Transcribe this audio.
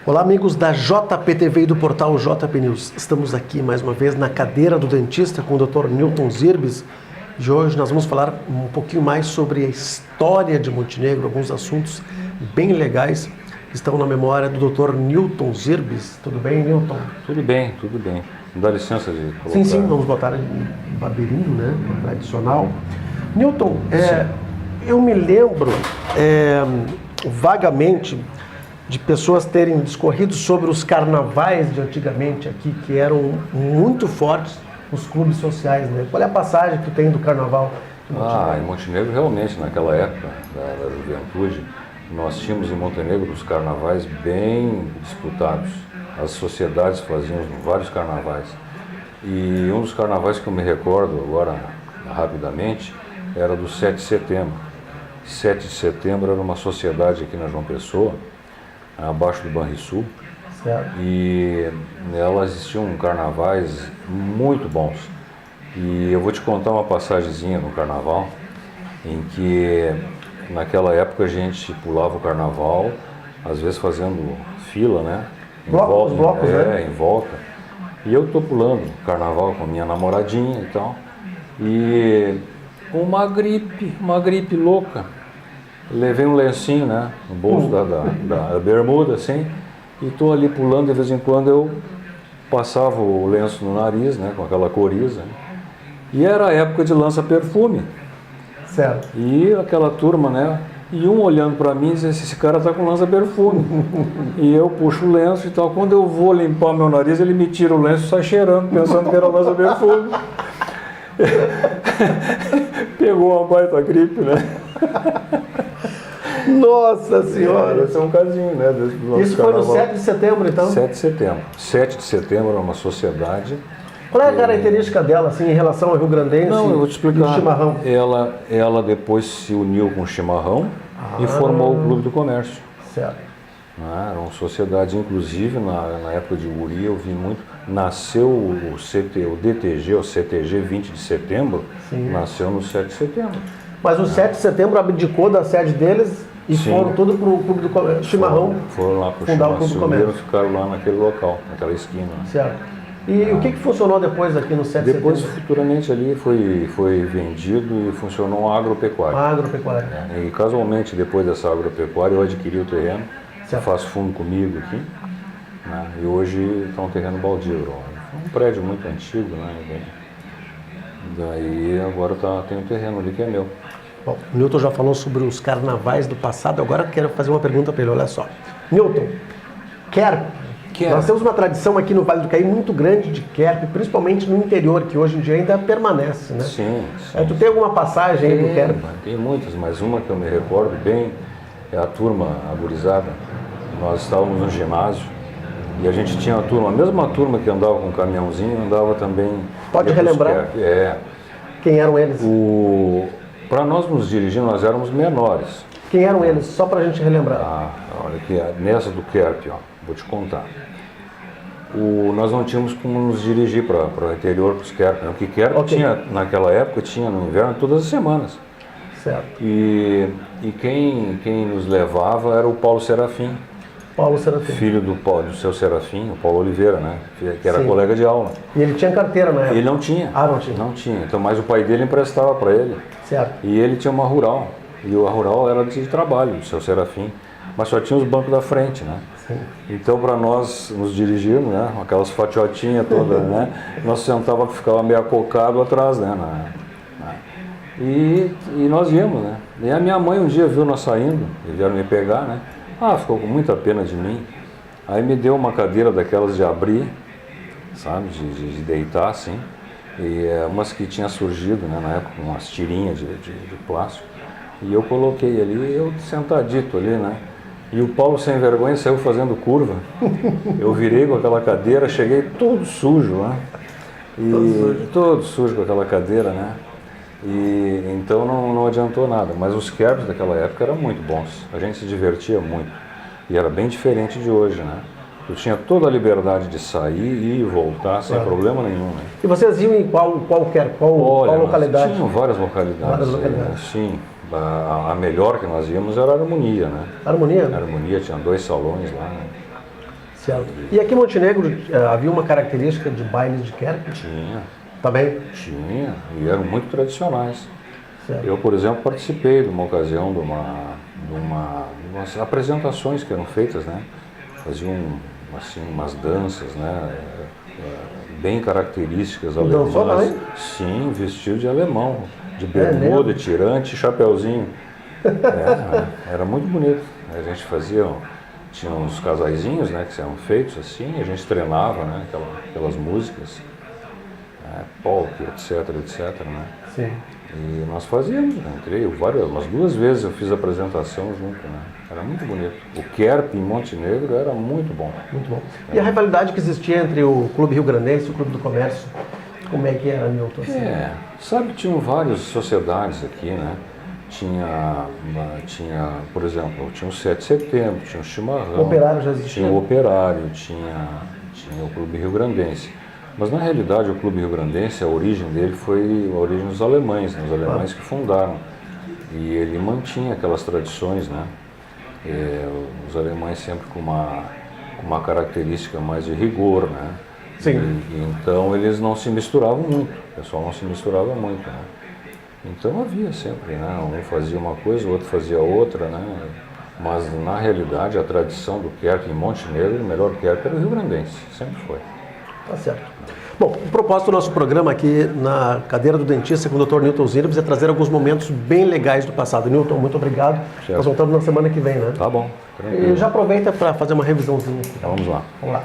Olá, amigos da JPTV e do portal JP News. Estamos aqui mais uma vez na cadeira do dentista com o Dr. Newton Zirbes. E hoje nós vamos falar um pouquinho mais sobre a história de Montenegro, alguns assuntos bem legais que estão na memória do Dr. Newton Zirbes. Tudo bem, Newton? Tudo bem, tudo bem. Me dá licença de colocar... Sim, vamos botar em barbeirinho, né? Tradicional. Newton, eu me lembro vagamente de pessoas terem discorrido sobre os carnavais de antigamente aqui, que eram muito fortes nos clubes sociais, né? Qual é a passagem que tu tem do carnaval de Montenegro? Em Montenegro, realmente, naquela época da juventude, nós tínhamos em Montenegro os carnavais bem disputados. As sociedades faziam vários carnavais. E um dos carnavais que eu me recordo agora, rapidamente, era do 7 de setembro. 7 de setembro era uma sociedade aqui na João Pessoa, abaixo do Banrisul, e nela existiam carnavais muito bons. E eu vou te contar uma passagenzinha no carnaval, em que naquela época a gente pulava o carnaval, às vezes fazendo fila, né? Blocos, em volta. E eu tô pulando o carnaval com a minha namoradinha e tal, e uma gripe louca. Levei um lencinho, né, no bolso da bermuda, assim, e tô ali pulando, de vez em quando eu passava o lenço no nariz, né, com aquela coriza, né, e era a época de lança-perfume. Certo. E aquela turma, né, e um olhando para mim e dizia, esse cara tá com lança-perfume. E eu puxo o lenço e tal, quando eu vou limpar meu nariz, ele me tira o lenço e sai cheirando, pensando que era lança-perfume. Pegou uma baita gripe, né? Nossa Senhora! Esse é um casinho, né? Isso foi no 7 de setembro, então? 7 de setembro. 7 de setembro era uma sociedade... Qual é a característica dela, assim, em relação ao Rio Grandense? Não, eu vou te explicar. Do chimarrão? Ela depois se uniu com o chimarrão e formou o Clube do Comércio. Certo. Eram sociedades, inclusive, na época de Uri, eu vi muito... Nasceu o DTG, o CTG 20 de setembro, sim, nasceu no 7 de setembro. Mas o 7 de setembro abdicou da sede deles e sim, foram tudo para o Clube do Chimarrão. Foram lá para o Chimarrão, subiram, ficaram lá naquele local, naquela esquina. Certo. E o que funcionou depois aqui no 7 de setembro? Depois, futuramente, ali foi vendido e funcionou a agropecuária. A agropecuária. E casualmente, depois dessa agropecuária, eu adquiri o terreno, faço fundo comigo aqui. E hoje está um terreno baldio, um prédio muito antigo, né? Daí agora tem um terreno ali que é meu. Bom, o Newton já falou sobre os carnavais do passado, agora eu quero fazer uma pergunta para ele, olha só. Newton, Querp. Nós temos uma tradição aqui no Vale do Caí muito grande de Querp, principalmente no interior, que hoje em dia ainda permanece, né? Sim. Tu tem alguma passagem aí do Querp? Tem muitas, mas uma que eu me recordo bem é a turma, a gurizada. Nós estávamos no ginásio. E a gente tinha a turma, a mesma turma que andava com o caminhãozinho, andava também... Pode relembrar? Quem eram eles? Para nós nos dirigir, nós éramos menores. Quem eram eles? Só para a gente relembrar. Olha aqui, nessa do Querp, vou te contar. Nós não tínhamos como nos dirigir para o interior, para os Querp. Porque Querp tinha, naquela época, tinha no inverno todas as semanas. Certo. E quem nos levava era o Paulo Serafim. Paulo Serafim. Filho do seu Serafim, o Paulo Oliveira, né? Que era colega de aula. E ele tinha carteira na época? Ele não tinha. Não tinha? Não tinha. Então, mas o pai dele emprestava para ele. Certo. E ele tinha uma rural. E a rural era de trabalho, o seu Serafim. Mas só tinha os bancos da frente, né? Sim. Então, para nós nos dirigirmos, né? Aquelas fatiotinhas todas, né? Nós sentávamos, ficava meio acocado atrás, né? E nós íamos, né? E a minha mãe um dia viu nós saindo, eles vieram me pegar, né? Ficou com muita pena de mim. Aí me deu uma cadeira daquelas de abrir, sabe, de deitar assim. E umas que tinha surgido, né, na época, umas tirinhas de plástico. E eu coloquei ali, eu sentadito ali, né. E o Paulo, sem vergonha, saiu fazendo curva. Eu virei com aquela cadeira, cheguei todo sujo, né. Todo sujo com aquela cadeira, né. E então não adiantou nada, mas os Querps daquela época eram muito bons, a gente se divertia muito e era bem diferente de hoje, né? Eu tinha toda a liberdade de sair e voltar sem problema nenhum, né? E vocês iam em qual localidade? Tinham várias localidades. Sim, a melhor que nós íamos era a Harmonia, né? Harmonia? A Harmonia tinha 2 salões lá, né? Certo. E aqui em Montenegro havia uma característica de bailes de Kerp? Tinha, Também? tinha, e eram muito tradicionais. Certo. Eu, por exemplo, participei de uma ocasião de umas apresentações que eram feitas, né? Faziam assim, umas danças, né? Bem características Dançou alemãs. também? Sim, vestido de alemão, de mesmo? bermuda, tirante e chapeuzinho. Era muito bonito. A gente fazia, tinha uns casaizinhos, né, que eram feitos assim, e a gente treinava, né, aquelas músicas, polk, etc, né. Sim. E nós fazíamos, né, umas 2 vezes eu fiz apresentação junto, né. Era muito bonito. O Kerp em Montenegro era muito bom. Muito bom. E a rivalidade que existia entre o Clube Rio Grandense e o Clube do Comércio, como é que era, Milton? Assim? Sabe que tinham várias sociedades aqui, né? Tinha, por exemplo, tinha o 7 de setembro, tinha o Chimarrão. O Operário já existia? Tinha o Operário, tinha o Clube Rio Grandense. Mas na realidade o Clube Rio Grandense, a origem dele foi a origem dos alemães, né? Os alemães que fundaram. E ele mantinha aquelas tradições, né? Os alemães sempre com uma característica mais de rigor, né? Sim. E então eles não se misturavam muito, o pessoal não se misturava muito, né? Então havia sempre, né? Um fazia uma coisa, o outro fazia outra, né? Mas na realidade a tradição do Kerp em Montenegro, o melhor Kerp era o Rio Grandense, sempre foi. Tá certo. Bom, o propósito do nosso programa aqui na cadeira do dentista com o Dr. Newton Zirbes é trazer alguns momentos bem legais do passado. Newton, muito obrigado. Certo. Nós voltamos na semana que vem, né? Tá bom, tranquilo. E já aproveita para fazer uma revisãozinha aqui. Então vamos lá. Vamos lá.